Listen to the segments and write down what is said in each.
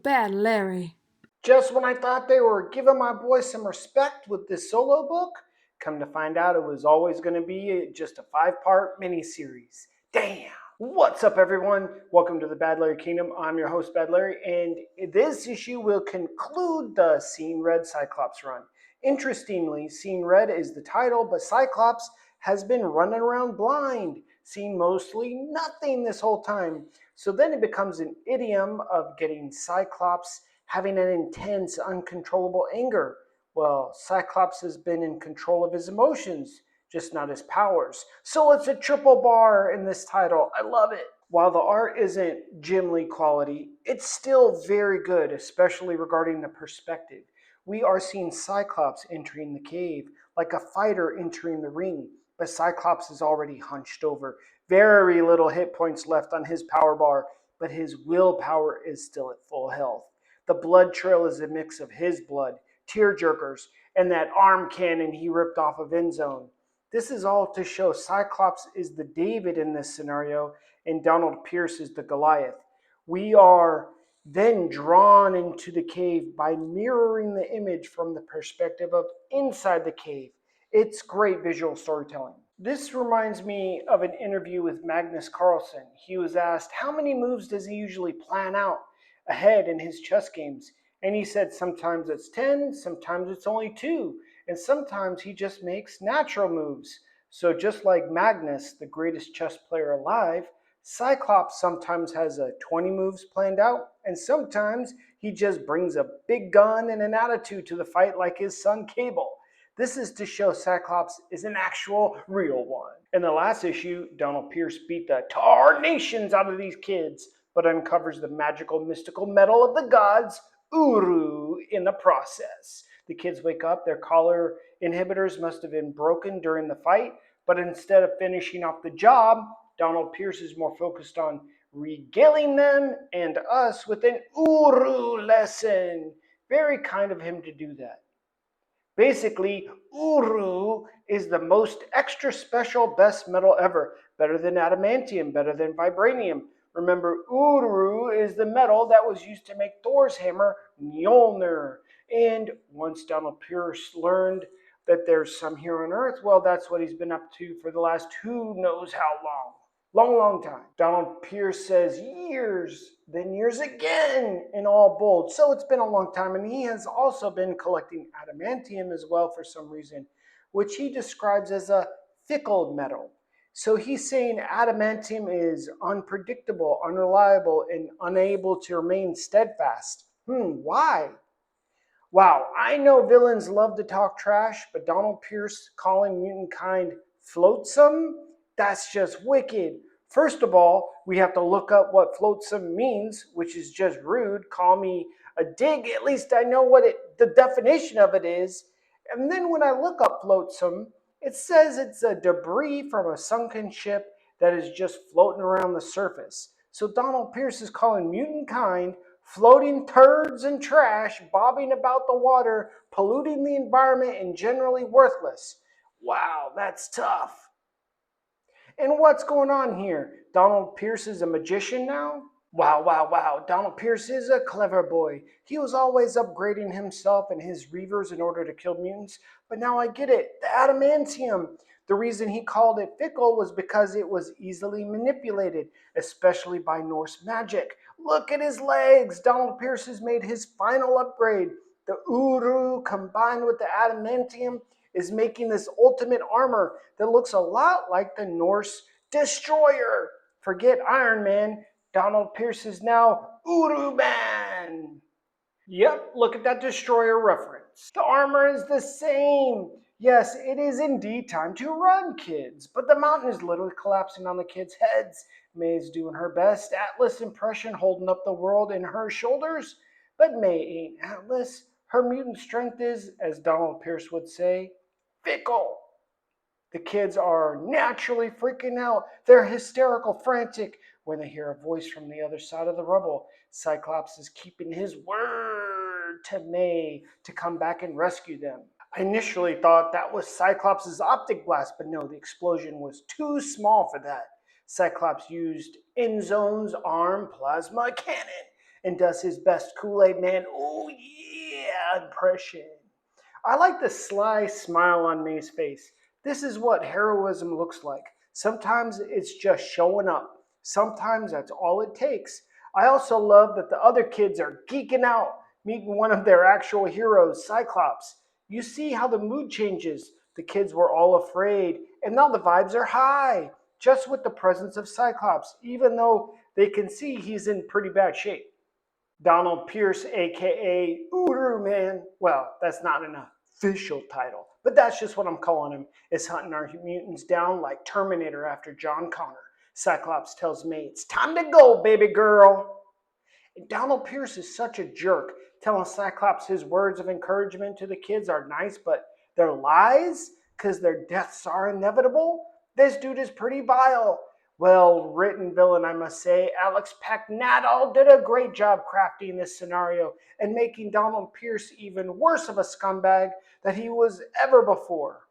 Bad Larry. Just when I thought they were giving my boy some respect with this solo book, come to find out it was always going to be just a 5-part miniseries. Damn! What's up, everyone? Welcome to the Bad Larry Kingdom. I'm your host, Bad Larry, and this issue will conclude the Seeing Red Cyclops run. Interestingly, Seeing Red is the title, but Cyclops has been running around blind, seeing mostly nothing this whole time. So then it becomes an idiom of getting Cyclops having an intense, uncontrollable anger. Well, Cyclops has been in control of his emotions, just not his powers. So it's a triple bar in this title. I love it. While the art isn't Jim Lee quality, it's still very good, especially regarding the perspective. We are seeing Cyclops entering the cave, like a fighter entering the ring, but Cyclops is already hunched over. Very little hit points left on his power bar, but his willpower is still at full health. The blood trail is a mix of his blood, tear jerkers, and that arm cannon he ripped off of Endzone. This is all to show Cyclops is the David in this scenario, and Donald Pierce is the Goliath. We are then drawn into the cave by mirroring the image from the perspective of inside the cave. It's great visual storytelling. This reminds me of an interview with Magnus Carlsen. He was asked, how many moves does he usually plan out ahead in his chess games? And he said sometimes it's 10, sometimes it's only 2, and sometimes he just makes natural moves. So just like Magnus, the greatest chess player alive, Cyclops sometimes has a 20 moves planned out, and sometimes he just brings a big gun and an attitude to the fight like his son Cable. This is to show Cyclops is an actual real one. In the last issue, Donald Pierce beat the tarnations out of these kids, but uncovers the magical mystical metal of the gods, Uru, in the process. The kids wake up, their collar inhibitors must have been broken during the fight, but instead of finishing off the job, Donald Pierce is more focused on regaling them and us with an Uru lesson. Very kind of him to do that. Basically, Uru is the most extra special best metal ever. Better than adamantium, better than vibranium. Remember, Uru is the metal that was used to make Thor's hammer, Mjolnir. And once Donald Pierce learned that there's some here on Earth, well, that's what he's been up to for the last who knows how long. Long time. Donald Pierce says years, then years again, in all bold. So it's been a long time, and he has also been collecting adamantium as well for some reason, which he describes as a fickle metal. So he's saying adamantium is unpredictable, unreliable, and unable to remain steadfast. Why? Wow, I know villains love to talk trash, but Donald Pierce calling mutant kind flotsam? That's just wicked. First of all, we have to look up what flotsam means, which is just rude. Call me a dig, at least I know what the definition of it is. And then when I look up flotsam, it says it's a debris from a sunken ship that is just floating around the surface. So Donald Pierce is calling mutant kind floating turds and trash bobbing about the water, polluting the environment, and generally worthless. Wow, that's tough. And what's going on here? Donald Pierce is a magician now? Wow. Donald Pierce is a clever boy. He was always upgrading himself and his reavers in order to kill mutants. But now I get it. The adamantium. The reason he called it fickle was because it was easily manipulated, especially by Norse magic. Look at his legs. Donald Pierce has made his final upgrade. The Uru combined with the adamantium is making this ultimate armor that looks a lot like the Norse destroyer. Forget Iron Man. Donald Pierce is now Uru Man. Yep, look at that destroyer reference. The armor is the same. Yes, it is indeed time to run, kids. But the mountain is literally collapsing on the kids' heads. May's doing her best Atlas impression, holding up the world in her shoulders. But May ain't Atlas. Her mutant strength is, as Donald Pierce would say, fickle. The kids are naturally freaking out. They're hysterical, frantic when they hear a voice from the other side of the rubble. Cyclops is keeping his word to May to come back and rescue them. I initially thought that was Cyclops' optic blast, but no, the explosion was too small for that. Cyclops used Endzone's arm plasma cannon, and does his best Kool-Aid Man, oh yeah, impression. I like the sly smile on May's face. This is what heroism looks like. Sometimes it's just showing up. Sometimes that's all it takes. I also love that the other kids are geeking out, meeting one of their actual heroes, Cyclops. You see how the mood changes. The kids were all afraid, and now the vibes are high, just with the presence of Cyclops, even though they can see he's in pretty bad shape. Donald Pierce, aka Uru Man, well, that's not an official title, but that's just what I'm calling him, is hunting our mutants down like Terminator after John Connor. Cyclops tells May, it's time to go, baby girl. And Donald Pierce is such a jerk, telling Cyclops his words of encouragement to the kids are nice, but they're lies because their deaths are inevitable. This dude is pretty vile. Well written villain, I must say. Alex Packnadal did a great job crafting this scenario and making Donald Pierce even worse of a scumbag than he was ever before.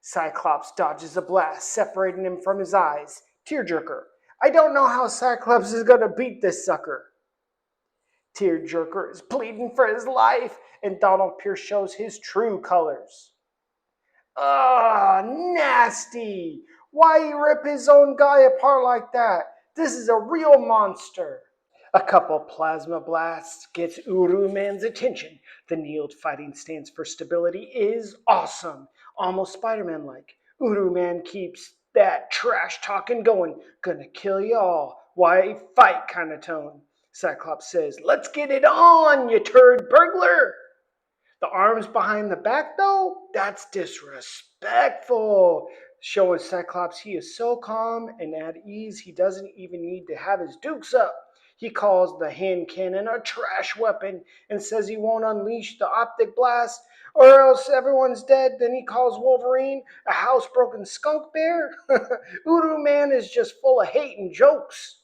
Cyclops dodges a blast, separating him from his eyes. Tearjerker. I don't know how Cyclops is going to beat this sucker. Tearjerker is pleading for his life, and Donald Pierce shows his true colors. Ugh, nasty! Why rip his own guy apart like that? This is a real monster. A couple plasma blasts gets Uru Man's attention. The kneeled fighting stance for stability is awesome, almost Spider-Man like. Uru Man keeps that trash talking going. Gonna kill y'all. Why fight kind of tone. Cyclops says, let's get it on, you turd burglar. The arms behind the back, though, that's disrespectful. Showing Cyclops he is so calm and at ease he doesn't even need to have his dukes up. He calls the hand cannon a trash weapon and says he won't unleash the optic blast or else everyone's dead. Then he calls Wolverine a housebroken skunk bear. Uru Man is just full of hate and jokes.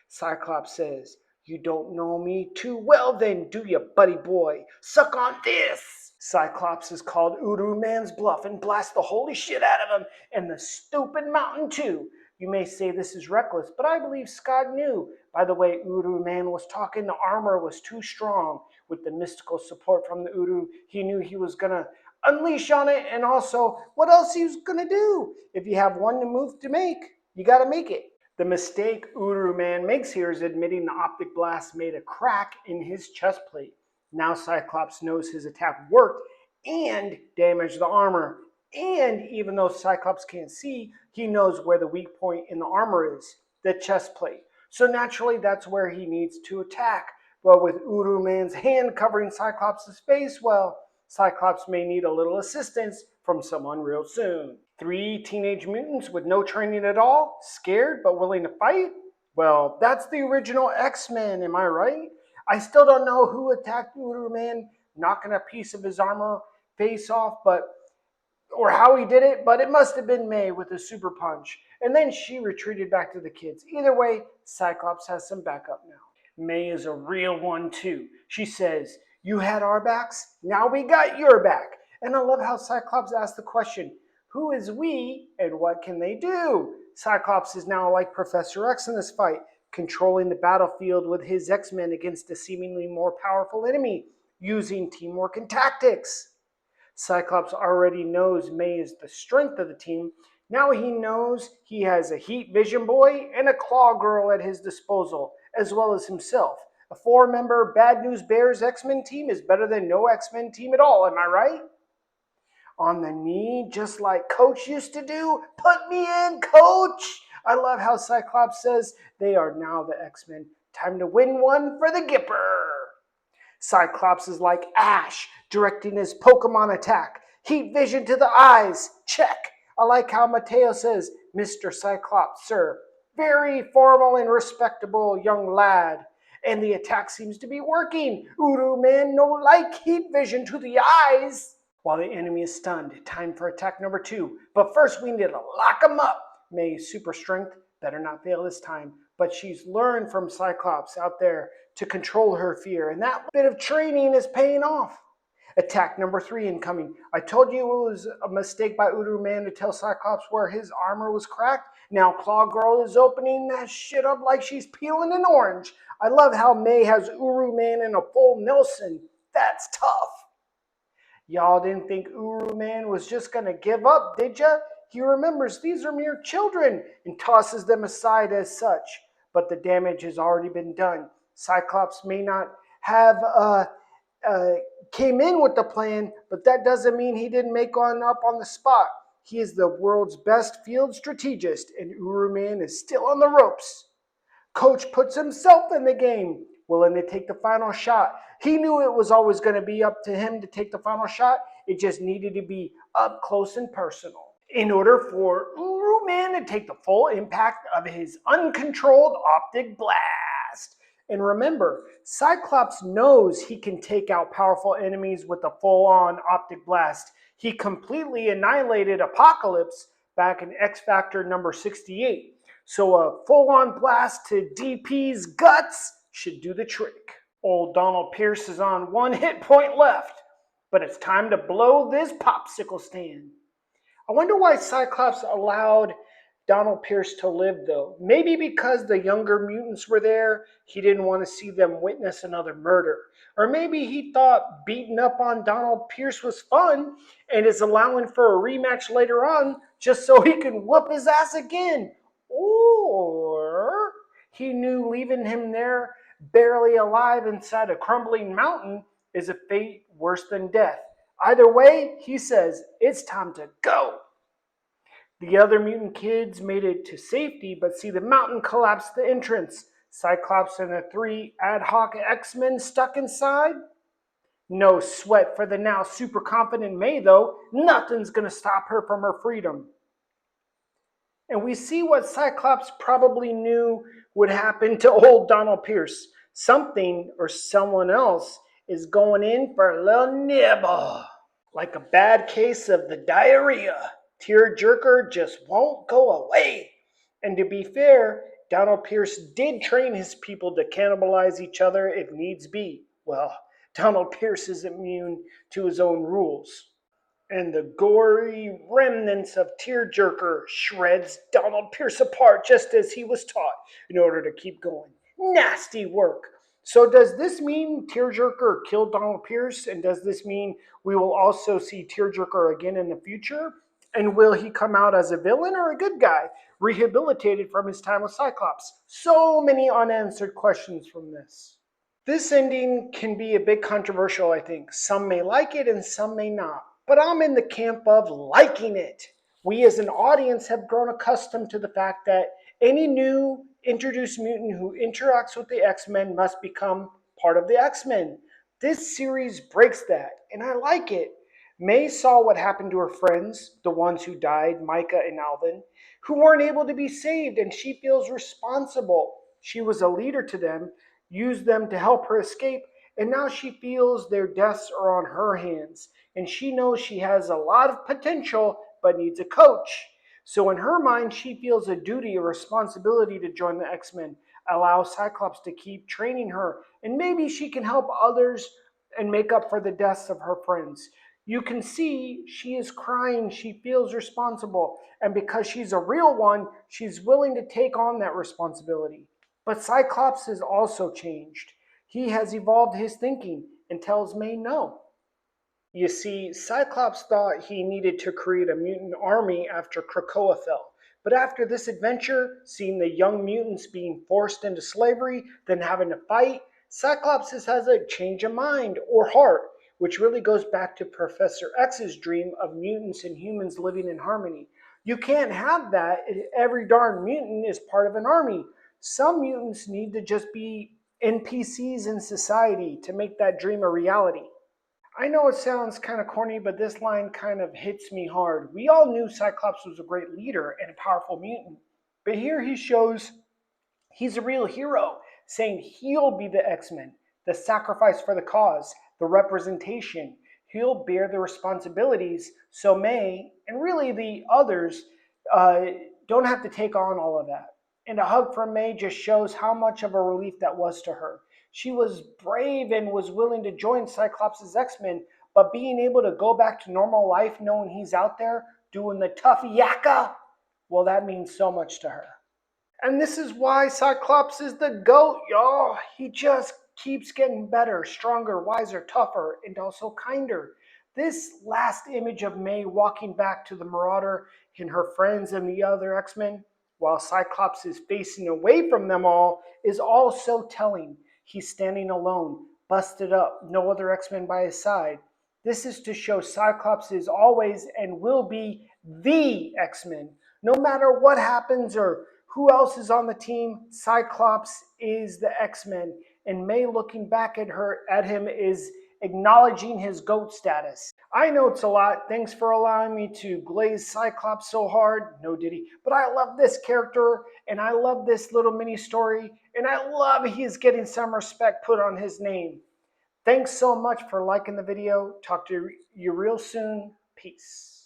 Cyclops says, you don't know me too well then, do you, buddy boy? Suck on this! Cyclops has called Uru Man's bluff and blasts the holy shit out of him, and the stupid mountain too. You may say this is reckless, but I believe Scott knew. By the way Uru Man was talking, the armor was too strong. With the mystical support from the Uru, he knew he was gonna unleash on it, and also, what else he was gonna do? If you have one move to make, you gotta make it. The mistake Uru Man makes here is admitting the optic blast made a crack in his chest plate. Now Cyclops knows his attack worked and damaged the armor. And even though Cyclops can't see, he knows where the weak point in the armor is, the chest plate. So naturally that's where he needs to attack. But with Uru Man's hand covering Cyclops' face, well, Cyclops may need a little assistance from someone real soon. 3 teenage mutants with no training at all, scared but willing to fight? Well, that's the original X-Men, am I right? I still don't know who attacked Uru Man, knocking a piece of his armor face off, or how he did it, but it must have been May with a super punch. And then she retreated back to the kids. Either way, Cyclops has some backup now. May is a real one too. She says, you had our backs, now we got your back. And I love how Cyclops asked the question, who is we and what can they do? Cyclops is now like Professor X in this fight, controlling the battlefield with his X-Men against a seemingly more powerful enemy, using teamwork and tactics. Cyclops already knows May is the strength of the team. Now he knows he has a Heat Vision Boy and a Claw Girl at his disposal, as well as himself. A 4-member Bad News Bears X-Men team is better than no X-Men team at all, am I right? On the knee, just like Coach used to do. Put me in, Coach! I love how Cyclops says they are now the X-Men. Time to win one for the Gipper. Cyclops is like Ash, directing his Pokemon attack. Heat vision to the eyes. Check. I like how Mateo says, Mr. Cyclops, sir. Very formal and respectable young lad. And the attack seems to be working. Uru Man no like heat vision to the eyes. While the enemy is stunned, time for attack number 2. But first we need to lock him up. May's super strength better not fail this time. But she's learned from Cyclops out there to control her fear. And that bit of training is paying off. Attack number 3 incoming. I told you it was a mistake by Uru Man to tell Cyclops where his armor was cracked. Now Claw Girl is opening that shit up like she's peeling an orange. I love how May has Uru Man in a full Nelson. That's tough. Y'all didn't think Uru Man was just gonna give up, did ya? He remembers these are mere children and tosses them aside as such. But the damage has already been done. Cyclops may not have came in with the plan, but that doesn't mean he didn't make one up on the spot. He is the world's best field strategist, and Uru Man is still on the ropes. Coach puts himself in the game, willing to take the final shot. He knew it was always going to be up to him to take the final shot. It just needed to be up close and personal. In order for Uru Man to take the full impact of his uncontrolled optic blast. And remember, Cyclops knows he can take out powerful enemies with a full-on optic blast. He completely annihilated Apocalypse back in X Factor number 68. So a full-on blast to DP's guts should do the trick. Old Donald Pierce is on 1 hit point left, but it's time to blow this popsicle stand. I wonder why Cyclops allowed Donald Pierce to live, though. Maybe because the younger mutants were there, he didn't want to see them witness another murder. Or maybe he thought beating up on Donald Pierce was fun and is allowing for a rematch later on just so he can whoop his ass again. Or he knew leaving him there barely alive inside a crumbling mountain is a fate worse than death. Either way, he says, it's time to go. The other mutant kids made it to safety, but see the mountain collapsed the entrance. Cyclops and the 3 ad hoc X-Men stuck inside? No sweat for the now super confident May, though. Nothing's gonna stop her from her freedom. And we see what Cyclops probably knew would happen to old Donald Pierce. Something or someone else is going in for a little nibble. Like a bad case of the diarrhea. Tearjerker just won't go away. And to be fair, Donald Pierce did train his people to cannibalize each other if needs be. Well, Donald Pierce is immune to his own rules. And the gory remnants of Tearjerker shreds Donald Pierce apart just as he was taught in order to keep going. Nasty work. So does this mean Tearjerker killed Donald Pierce? And does this mean we will also see Tearjerker again in the future? And will he come out as a villain or a good guy, rehabilitated from his time with Cyclops? So many unanswered questions from this. This ending can be a bit controversial, I think. Some may like it and some may not. But I'm in the camp of liking it. We as an audience have grown accustomed to the fact that any new introduced mutant who interacts with the X-Men must become part of the X-Men. This series breaks that, and I like it. May saw what happened to her friends, the ones who died, Micah and Alvin, who weren't able to be saved, and she feels responsible. She was a leader to them, used them to help her escape, and now she feels their deaths are on her hands, and she knows she has a lot of potential but needs a coach. So in her mind, she feels a duty, a responsibility to join the X-Men, allow Cyclops to keep training her, and maybe she can help others and make up for the deaths of her friends. You can see she is crying, she feels responsible, and because she's a real one, she's willing to take on that responsibility. But Cyclops has also changed. He has evolved his thinking and tells May no. You see, Cyclops thought he needed to create a mutant army after Krakoa fell. But after this adventure, seeing the young mutants being forced into slavery, then having to fight, Cyclops has a change of mind or heart, which really goes back to Professor X's dream of mutants and humans living in harmony. You can't have that if every darn mutant is part of an army. Some mutants need to just be NPCs in society to make that dream a reality. I know it sounds kind of corny, but this line kind of hits me hard. We all knew Cyclops was a great leader and a powerful mutant, but here he shows he's a real hero, saying he'll be the X-Men, the sacrifice for the cause, the representation. He'll bear the responsibilities so May, and really the others, don't have to take on all of that. And a hug from May just shows how much of a relief that was to her. She was brave and was willing to join Cyclops' X-Men, but being able to go back to normal life knowing he's out there doing the tough yakka, well, that means so much to her. And this is why Cyclops is the GOAT, y'all. He just keeps getting better, stronger, wiser, tougher, and also kinder. This last image of May walking back to the Marauder and her friends and the other X-Men, while Cyclops is facing away from them all, is all so telling. He's standing alone, busted up, no other X-Men by his side. This is to show Cyclops is always and will be the X-Men. No matter what happens or who else is on the team, Cyclops is the X-Men, and May looking back at him is acknowledging his GOAT status. I know it's a lot. Thanks for allowing me to glaze Cyclops so hard. No Diddy. But I love this character, and I love this little mini story, and I love he's getting some respect put on his name. Thanks so much for liking the video. Talk to you real soon. Peace.